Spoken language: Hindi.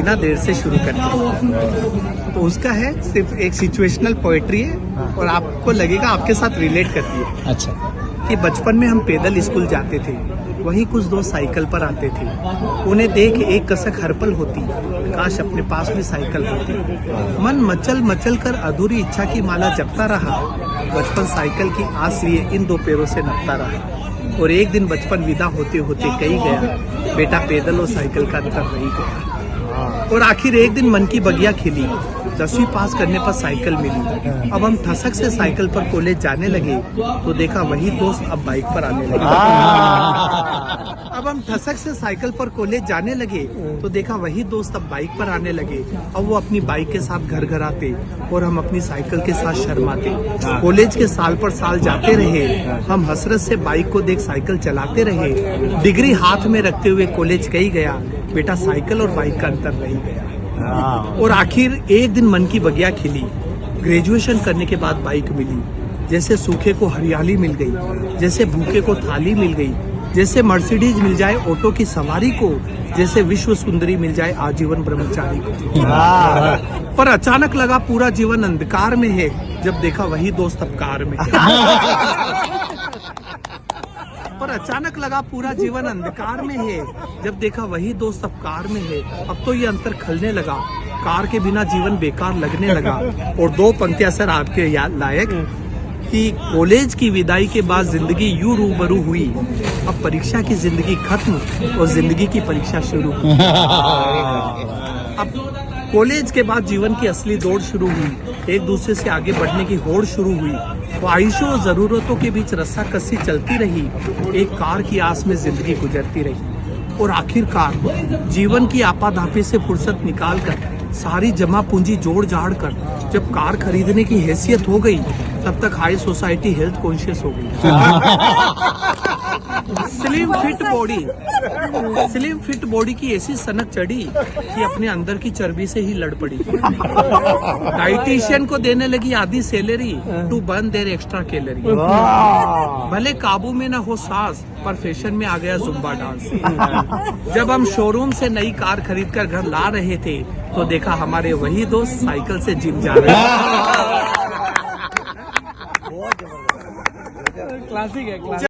जीना देर से शुरू करते हैं। तो उसका है सिर्फ एक सिचुएशनल पोएट्री है और आपको लगेगा आपके साथ रिलेट करती है। अच्छा। कि बचपन में हम पैदल स्कूल जाते थे, वहीं कुछ दोस्त साइकिल पर आते थे। उन्हें देख एक कसक हर पल होती, काश अपने पास भी साइकिल होती। मन मचल मचल कर अधूरी इच्छा की माला जपता रहा। बचपन साइकिल की आस लिए इन दो पैरों से नपता रहा। और एक दिन बचपन विदा होते होते कही गया, बेटा पैदल और साइकिल का अंतर रही गया। और आखिर एक दिन मन की बगिया खिली, 10वीं पास करने पर साइकिल मिली। अब हम ठसक से साइकिल पर कॉलेज जाने लगे तो देखा वही दोस्त अब बाइक पर आने लगे। अब हम ठसक से साइकिल पर कॉलेज जाने लगे तो देखा वही दोस्त अब बाइक पर आने लगे। अब वो अपनी बाइक के साथ घर घर आते और हम अपनी साइकिल के साथ शर्माते। कॉलेज के साल पर साल जाते रहे, हम हसरत से बाइक को देख साइकिल चलाते रहे। डिग्री हाथ में रखते हुए कॉलेज कही गया, बेटा साइकिल और बाइक का अंतर रही गया। और आखिर एक दिन मन की बगिया खिली, ग्रेजुएशन करने के बाद बाइक मिली। जैसे सूखे को हरियाली मिल गई, जैसे भूखे को थाली मिल गई, जैसे मर्सिडीज मिल जाए ऑटो की सवारी को, जैसे विश्व सुंदरी मिल जाए आजीवन ब्रह्मचारी को। पर अचानक लगा पूरा जीवन अंधकार में है, जब देखा वही दोस्त अब कार में। पर अचानक लगा पूरा जीवन अंधकार में है, जब देखा वही दोस्त अब कार में है। अब तो ये अंतर खलने लगा, कार के बिना जीवन बेकार लगने लगा। और दो पंक्तियां सर आपके याद लायक कि कॉलेज की विदाई के बाद जिंदगी यूं रूबरू हुई, अब परीक्षा की जिंदगी खत्म और जिंदगी की परीक्षा शुरू। अब कॉलेज के बाद जीवन की असली दौड़ शुरू हुई, एक दूसरे से आगे बढ़ने की होड़ शुरू हुई। ख्वाहिशों और जरूरतों के बीच रस्साकसी चलती रही, एक कार की आस में जिंदगी गुजरती रही। और आखिरकार जीवन की आपाधापी से फुर्सत निकालकर, सारी जमा पूंजी जोड़ जाड़ कर जब कार खरीदने की हैसियत हो गई, तब तक हाई सोसाइटी हेल्थ कॉन्शियस हो गई। स्लिम फिट बॉडी की ऐसी सनक चढ़ी कि अपने अंदर की चर्बी से ही लड़ पड़ी। डाइटिशियन को देने लगी आधी salary to burn their extra calorie. भले काबू में न हो सांस, पर फैशन में आ गया जुम्बा डांस। जब हम शोरूम से नई कार खरीद कर घर ला रहे थे तो देखा हमारे वही दोस्त साइकिल से जिम जा रहे थे। क्लासिक है।